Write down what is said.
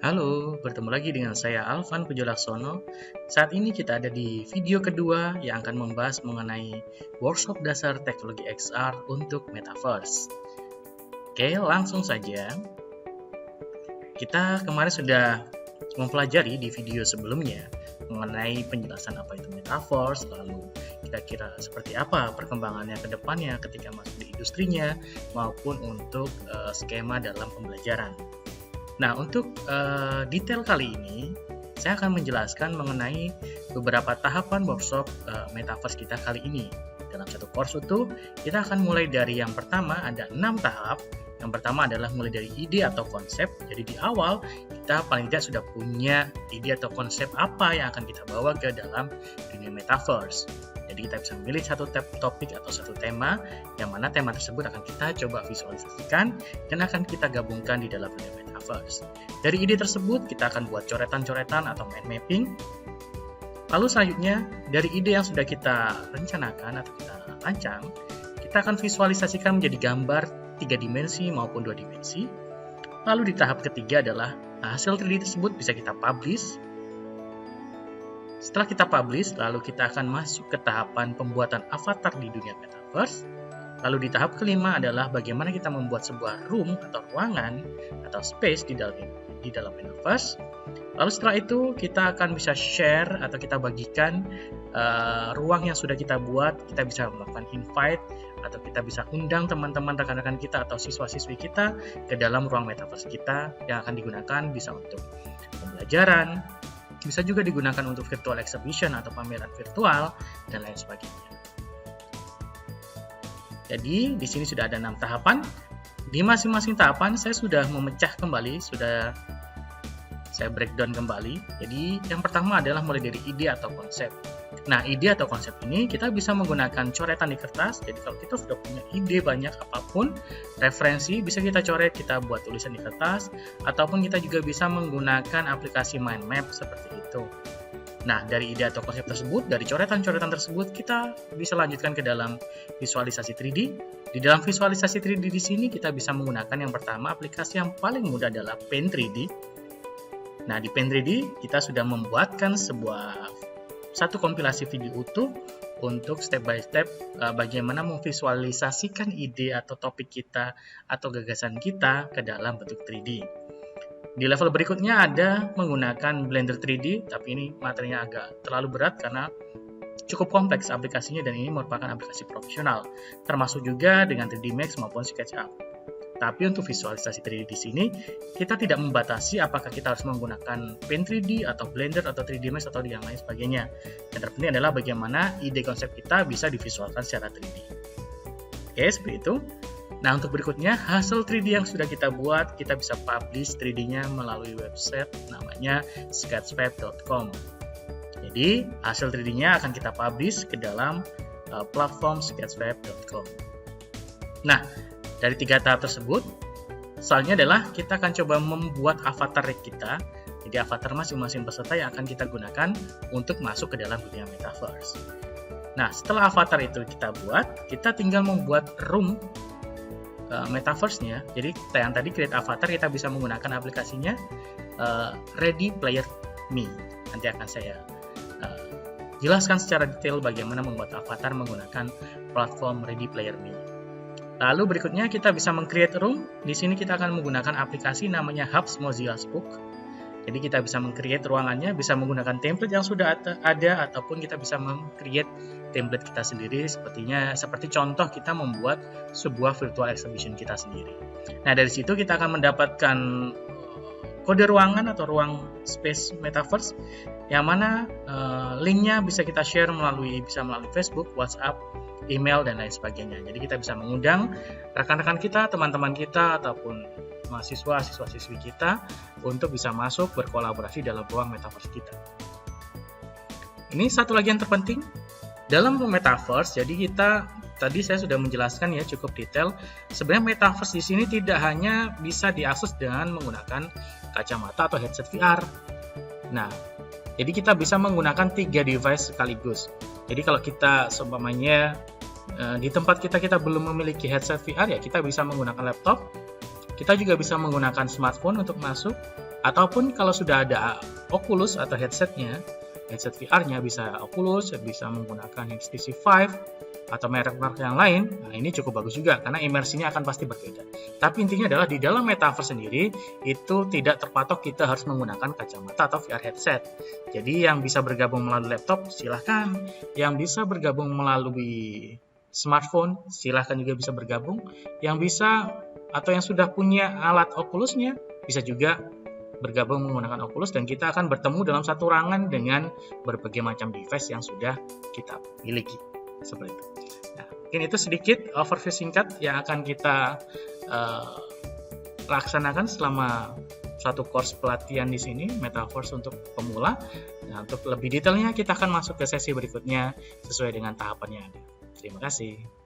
Halo, bertemu lagi dengan saya Alvan Pujolaksono. Saat ini kita ada di video kedua yang akan membahas mengenai workshop dasar teknologi XR untuk Metaverse. Oke, langsung saja. Kita kemarin sudah mempelajari di video sebelumnya mengenai penjelasan apa itu Metaverse, lalu kira-kira seperti apa perkembangannya ke depannya ketika masuk di industrinya, maupun untuk skema dalam pembelajaran. Nah, untuk detail kali ini, saya akan menjelaskan mengenai beberapa tahapan workshop Metaverse kita kali ini. Dalam satu course itu, kita akan mulai dari yang pertama, ada 6 tahap. Yang pertama adalah mulai dari ide atau konsep. Jadi di awal, kita paling tidak sudah punya ide atau konsep apa yang akan kita bawa ke dalam dunia Metaverse. Jadi kita bisa memilih satu topik atau satu tema, yang mana tema tersebut akan kita coba visualisasikan dan akan kita gabungkan di dalam dunia Metaverse. Dari ide tersebut, kita akan buat coretan-coretan atau mind mapping. Lalu selanjutnya, dari ide yang sudah kita rencanakan atau kita rancang, kita akan visualisasikan menjadi gambar 3 dimensi maupun 2 dimensi. Lalu di tahap ketiga adalah hasil 3D tersebut bisa kita publish. Setelah kita publish, lalu kita akan masuk ke tahapan pembuatan avatar di dunia Metaverse. Lalu di tahap kelima adalah bagaimana kita membuat sebuah room atau ruangan atau space di dalam Metaverse. Lalu setelah itu kita akan bisa share atau kita bagikan ruang yang sudah kita buat. Kita bisa melakukan invite atau kita bisa undang teman-teman rekan-rekan kita atau siswa-siswi kita ke dalam ruang Metaverse kita yang akan digunakan bisa untuk pembelajaran, bisa juga digunakan untuk virtual exhibition atau pameran virtual dan lain sebagainya. Jadi di sini sudah ada 6 tahapan. Di masing-masing tahapan saya sudah memecah kembali, sudah saya breakdown kembali. Jadi yang pertama adalah mulai dari ide atau konsep. Nah, ide atau konsep ini kita bisa menggunakan coretan di kertas. Jadi kalau kita sudah punya ide banyak apapun, referensi bisa kita coret, kita buat tulisan di kertas, ataupun kita juga bisa menggunakan aplikasi mind map seperti itu. Nah, dari ide atau konsep tersebut, dari coretan-coretan tersebut, kita bisa lanjutkan ke dalam visualisasi 3D. Di dalam visualisasi 3D di sini kita bisa menggunakan yang pertama aplikasi yang paling mudah adalah Paint 3D. Nah, di Paint 3D kita sudah membuatkan satu kompilasi video utuh untuk step by step bagaimana memvisualisasikan ide atau topik kita atau gagasan kita ke dalam bentuk 3D. Di level berikutnya ada menggunakan Blender 3D, tapi ini materinya agak terlalu berat karena cukup kompleks aplikasinya dan ini merupakan aplikasi profesional, termasuk juga dengan 3D Max maupun SketchUp. Tapi untuk visualisasi 3D di sini, kita tidak membatasi apakah kita harus menggunakan Paint 3D atau Blender atau 3D Max atau yang lain sebagainya. Yang terpenting adalah bagaimana ide konsep kita bisa divisualkan secara 3D. Oke, seperti itu. Nah, untuk berikutnya, hasil 3D yang sudah kita buat, kita bisa publish 3D-nya melalui website namanya sketchfab.com. Jadi, hasil 3D-nya akan kita publish ke dalam platform sketchfab.com. Nah, dari 3 tahap tersebut, soalnya adalah kita akan coba membuat avatar kita. Jadi avatar masing-masing peserta yang akan kita gunakan untuk masuk ke dalam dunia Metaverse. Nah, setelah avatar itu kita buat, kita tinggal membuat room Metaverse-nya. Jadi yang tadi create avatar kita bisa menggunakan aplikasinya Ready Player Me. Nanti akan saya jelaskan secara detail bagaimana membuat avatar menggunakan platform Ready Player Me. Lalu berikutnya kita bisa meng-create room. Di sini kita akan menggunakan aplikasi namanya Hubs Mozilla Spook. Jadi kita bisa meng-create ruangannya, bisa menggunakan template yang sudah ada ataupun kita bisa meng-create template kita sendiri seperti contoh kita membuat sebuah virtual exhibition kita sendiri. Nah, dari situ kita akan mendapatkan kode ruangan atau ruang space Metaverse yang mana linknya bisa kita share melalui Facebook, WhatsApp, email, dan lain sebagainya. Jadi kita bisa mengundang rekan-rekan kita, teman-teman kita, ataupun siswa-siswi kita untuk bisa masuk berkolaborasi dalam ruang Metaverse kita. Ini satu lagi yang terpenting dalam Metaverse. Jadi tadi saya sudah menjelaskan ya cukup detail. Sebenarnya Metaverse di sini tidak hanya bisa diakses dengan menggunakan kacamata atau headset VR. Nah, jadi kita bisa menggunakan 3 device sekaligus. Jadi kalau kita seumpamanya di tempat kita belum memiliki headset VR, ya kita bisa menggunakan laptop. Kita juga bisa menggunakan smartphone untuk masuk. Ataupun kalau sudah ada Oculus atau headset VR-nya bisa Oculus, bisa menggunakan HTC Vive atau merek-merek yang lain. Nah, ini cukup bagus juga karena imersinya akan pasti berbeda. Tapi intinya adalah di dalam metaverse sendiri itu tidak terpatok kita harus menggunakan kacamata atau VR headset. Jadi yang bisa bergabung melalui laptop silahkan, yang bisa bergabung melalui smartphone silahkan juga bisa bergabung, yang bisa atau yang sudah punya alat Oculusnya bisa juga bergabung menggunakan Oculus, dan kita akan bertemu dalam satu ruangan dengan berbagai macam device yang sudah kita miliki. Seperti itu. Nah, mungkin itu sedikit overview singkat yang akan kita laksanakan selama satu course pelatihan di sini, Metaverse untuk pemula. Nah, untuk lebih detailnya kita akan masuk ke sesi berikutnya sesuai dengan tahapannya. Terima kasih.